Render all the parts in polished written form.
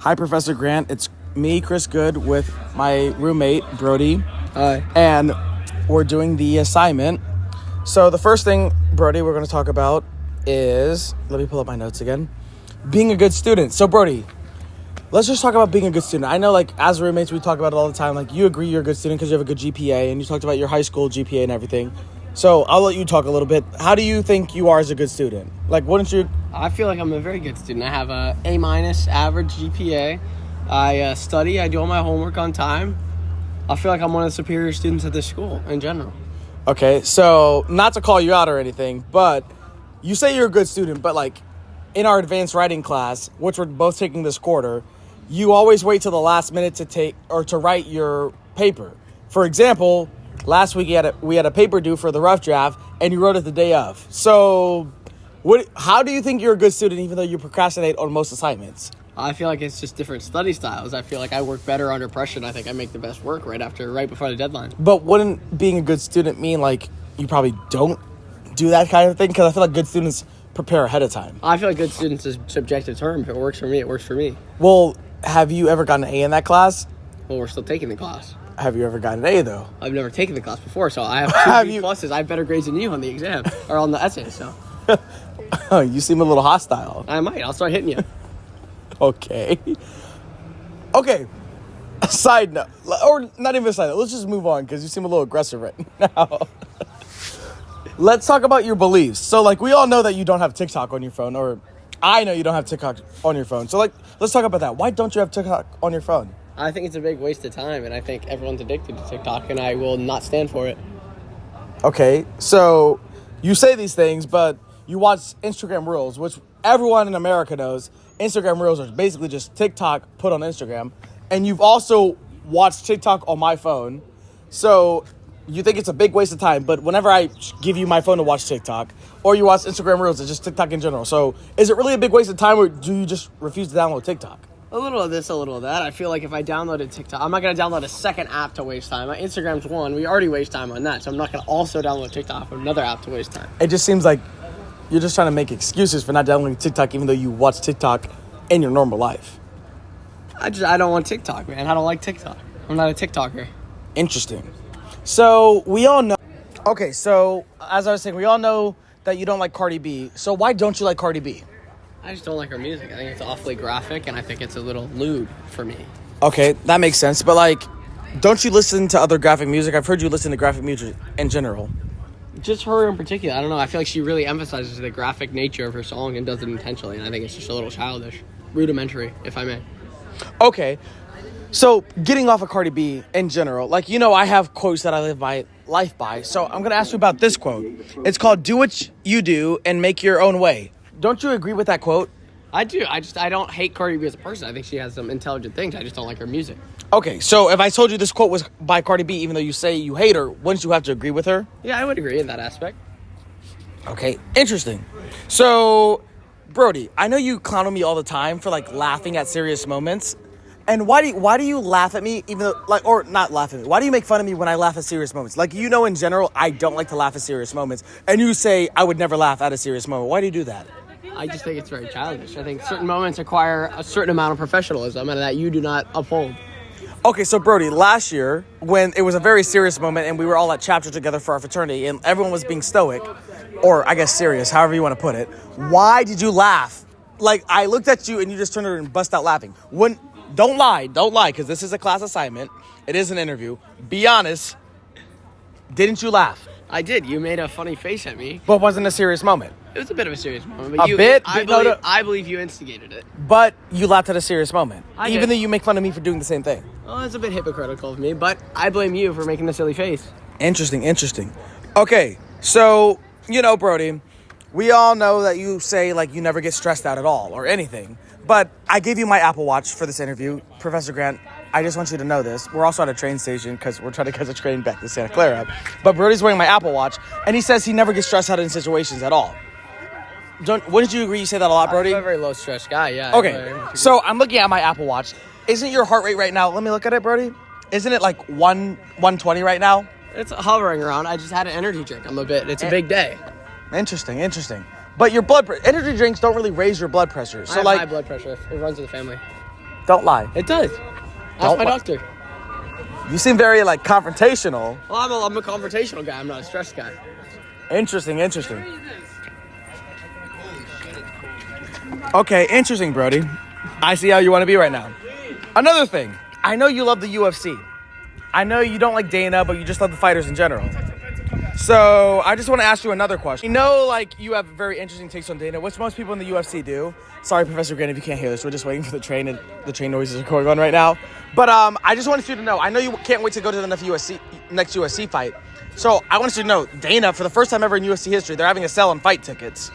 Hi, Professor Grant. It's me, Chris Good, with my roommate, Brody. Hi. And we're doing the assignment. So the first thing, Brody, we're going to talk about is, let me pull up my notes again, being a good student. So, Brody, let's just talk about being a good student. I know, like, as roommates, we talk about it all the time. Like, you agree you're a good student because you have a good GPA, and you talked about your high school GPA and everything. So I'll let you talk a little bit. How do you think you are as a good student? Like, wouldn't you... I feel like I'm a very good student. I have a A- average GPA. I study. I do all my homework on time. I feel like I'm one of the superior students at this school in general. Okay, so not to call you out or anything, but you say you're a good student, but, like, in our advanced writing class, which we're both taking this quarter, you always wait till the last minute to write your paper. For example, last week we had a paper due for the rough draft, and you wrote it the day of. So, how do you think you're a good student even though you procrastinate on most assignments? I feel like it's just different study styles. I feel like I work better under pressure, and I think I make the best work right before the deadline. But wouldn't being a good student mean, like, you probably don't do that kind of thing? Because I feel like good students prepare ahead of time. I feel like good students is a subjective term. If it works for me, it works for me. Well, have you ever gotten an A in that class? Well, we're still taking the class. Have you ever gotten an A, though? I've never taken the class before, so I have two B pluses. I have better grades than you on the exam, or on the essay, so. You seem a little hostile. I might. I'll start hitting you. Okay. A side note, or not even a side note. Let's just move on because you seem a little aggressive right now. Let's talk about your beliefs. So, like, we all know that you don't have TikTok on your phone, or I know you don't have TikTok on your phone. So, like, let's talk about that. Why don't you have TikTok on your phone? I think it's a big waste of time, and I think everyone's addicted to TikTok, and I will not stand for it. Okay, so you say these things, but you watch Instagram Reels, which everyone in America knows. Instagram Reels are basically just TikTok put on Instagram. And you've also watched TikTok on my phone. So you think it's a big waste of time. But whenever I give you my phone to watch TikTok, or you watch Instagram Reels, it's just TikTok in general. So is it really a big waste of time, or do you just refuse to download TikTok? A little of this, a little of that. I feel like if I downloaded TikTok, I'm not going to download a second app to waste time. My Instagram's one. We already waste time on that. So I'm not going to also download TikTok for another app to waste time. It just seems like you're just trying to make excuses for not downloading TikTok, even though you watch TikTok in your normal life. I don't want TikTok, man. I don't like TikTok. I'm not a TikToker. Interesting. So we all know. Okay, so as I was saying, we all know that you don't like Cardi B. So why don't you like Cardi B? I just don't like her music. I think it's awfully graphic, and I think it's a little lewd for me. Okay, that makes sense. But, like, don't you listen to other graphic music? I've heard you listen to graphic music in general. Just her in particular. I don't know. I feel like she really emphasizes the graphic nature of her song and does it intentionally, and I think it's just a little childish. Rudimentary, if I may. Okay, so getting off of Cardi B in general, like, you know, I have quotes that I live my life by, so I'm going to ask you about this quote. It's called, "Do what you do and make your own way." Don't you agree with that quote? I do. I don't hate Cardi B as a person. I think she has some intelligent things. I just don't like her music. Okay, so if I told you this quote was by Cardi B, even though you say you hate her, wouldn't you have to agree with her? Yeah, I would agree in that aspect. Okay, interesting. So, Brody, I know you clown on me all the time for, like, laughing at serious moments. And why do you laugh at me, even though, like, or not laugh at me? Why do you make fun of me when I laugh at serious moments? Like, you know, in general, I don't like to laugh at serious moments. And you say I would never laugh at a serious moment. Why do you do that? I just think it's very childish. I think certain moments require a certain amount of professionalism, and that you do not uphold. Okay, so Brody, last year, when it was a very serious moment and we were all at chapter together for our fraternity and everyone was being stoic, or I guess serious, however you want to put it, why did you laugh? Like, I looked at you and you just turned around and bust out laughing. Don't lie, because this is a class assignment. It is an interview. Be honest. Didn't you laugh? I did. You made a funny face at me. But it wasn't a serious moment. It was a bit of a serious moment. But I believe you instigated it. But you laughed at a serious moment. I even did. though you make fun of me for doing the same thing. Well, it's a bit hypocritical of me, but I blame you for making the silly face. Interesting. Okay, so, you know, Brody, we all know that you say, like, you never get stressed out at all or anything. But I gave you my Apple Watch for this interview. Professor Grant, I just want you to know this. We're also at a train station because we're trying to catch a train back to Santa Clara. But Brody's wearing my Apple Watch, and he says he never gets stressed out in situations at all. Wouldn't you agree you say that a lot, Brody? I'm a very low-stress guy, yeah. Okay, so I'm looking at my Apple Watch. Isn't your heart rate right now, let me look at it, Brody. Isn't it like 120 right now? It's hovering around. I just had an energy drink. It's a big day. Interesting. But your energy drinks don't really raise your blood pressure. So I have high blood pressure. It runs in the family. Don't lie. It does. Ask Don't my li- doctor. You seem very like confrontational. Well, I'm a confrontational guy. I'm not a stressed guy. Interesting. Okay, interesting, Brody. I see how you want to be right now. Another thing. I know you love the UFC. I know you don't like Dana, but you just love the fighters in general. So I just want to ask you another question. You know, like, you have very interesting takes on Dana, which most people in the UFC do. Sorry, Professor Grant, if you can't hear this. We're just waiting for the train, and the train noises are going on right now. But I just wanted you to know, I know you can't wait to go to the next UFC fight. So I wanted you to know, Dana, for the first time ever in UFC history, they're having a sale on fight tickets.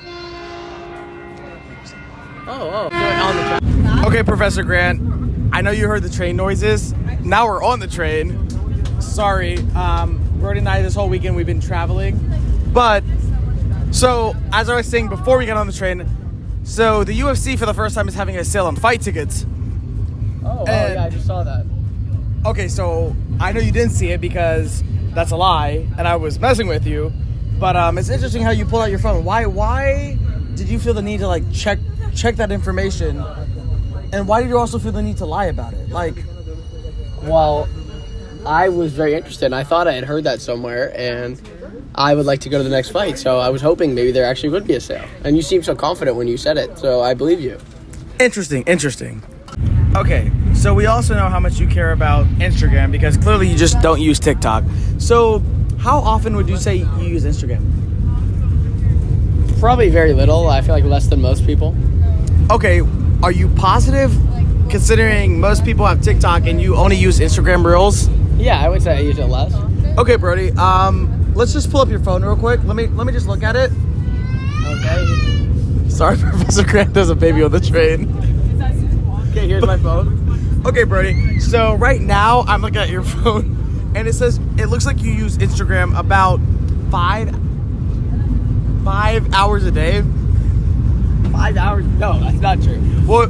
Okay, Professor Grant, I know you heard the train noises. Now we're on the train. Sorry, Brody and I this whole weekend we've been traveling. But, so, as I was saying before we got on the train, so the UFC for the first time is having a sale on fight tickets. Yeah, I just saw that. Okay, so I know you didn't see it because that's a lie, and I was messing with you. But it's interesting how you pull out your phone. Why did you feel the need to like check that information? And why did you also feel the need to lie about it? Like, Well, I was very interested. I thought I had heard that somewhere, and I would like to go to the next fight. So I was hoping maybe there actually would be a sale. And you seemed so confident when you said it, so I believe you. interesting. Okay, so we also know how much you care about Instagram because clearly you just don't use TikTok. So how often would you say you use Instagram? Probably very little. I feel like less than most people. Okay, are you positive considering most people have TikTok and you only use Instagram Reels? Yeah, I would say I use it less. Okay, Brody. Let's just pull up your phone real quick. Let me just look at it. Okay. Sorry, Professor Grant. There's a baby on the train. Okay, here's my phone. Okay, Brody. So right now I'm looking at your phone, and it looks like you use Instagram about five hours a day. 5 hours? No, that's not true. Well,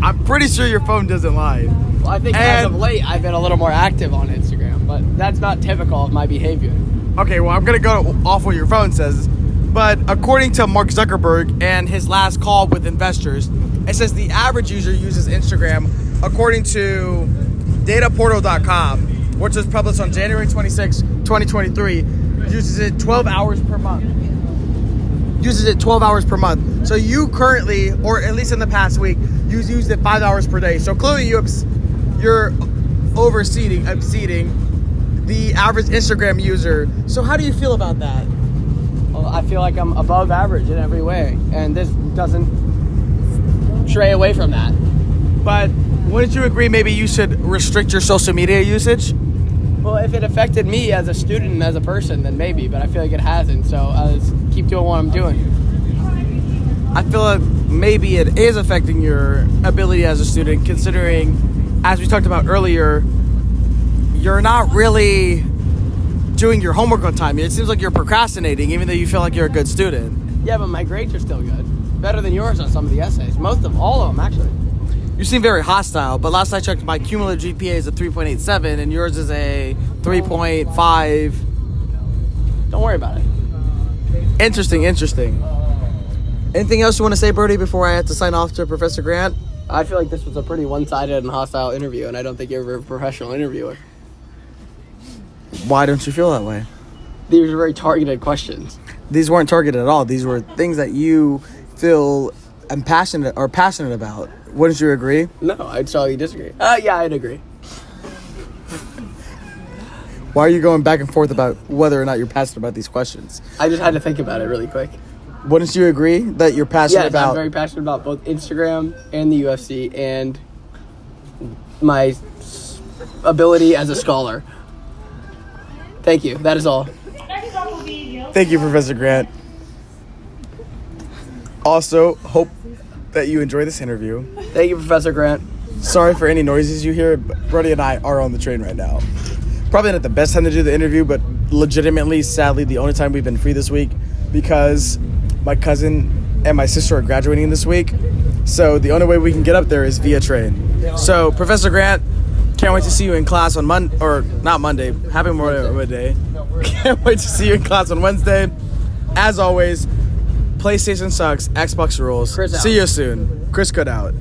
I'm pretty sure your phone doesn't lie. Well, I think as of late, I've been a little more active on Instagram, but that's not typical of my behavior. Okay, well, I'm going to go off what your phone says. But according to Mark Zuckerberg and his last call with investors, it says the average user uses Instagram, according to dataportal.com, which was published on January 26, 2023, uses it 12 hours per month. So you currently, or at least in the past week, you used it 5 hours per day. So clearly you're exceeding the average Instagram user. So how do you feel about that? Well, I feel like I'm above average in every way, and this doesn't stray away from that. But wouldn't you agree maybe you should restrict your social media usage? Well, if it affected me as a student and as a person, then maybe, but I feel like it hasn't, so I'll just keep doing what I'm doing. I feel like maybe it is affecting your ability as a student, considering, as we talked about earlier, you're not really doing your homework on time. It seems like you're procrastinating, even though you feel like you're a good student. Yeah, but my grades are still good. Better than yours on some of the essays. All of them, actually. You seem very hostile, but last I checked, my cumulative GPA is a 3.87, and yours is a 3.5. Don't worry about it. Interesting. Anything else you want to say, Brody, before I have to sign off to Professor Grant? I feel like this was a pretty one-sided and hostile interview, and I don't think you're a professional interviewer. Why don't you feel that way? These were very targeted questions. These weren't targeted at all. These were things that you feel passionate about. Wouldn't you agree? No, I'd strongly disagree. Yeah, I'd agree. Why are you going back and forth about whether or not you're passionate about these questions? I just had to think about it really quick. Wouldn't you agree that you're passionate Yes, about? I'm very passionate about both Instagram and the UFC and my ability as a scholar. Thank you. That is all. Thank you, Professor Grant. Also, hope that you enjoy this interview. Thank you, Professor Grant. Sorry for any noises you hear, but Brody and I are on the train right now. Probably not the best time to do the interview, but legitimately, sadly, the only time we've been free this week because my cousin and my sister are graduating this week. So the only way we can get up there is via train. So, Professor Grant, can't wait to see you in class on Monday. Happy Memorial Day. Can't wait to see you in class on Wednesday. As always, PlayStation sucks, Xbox rules. Chris out. See you soon. Chris cut out.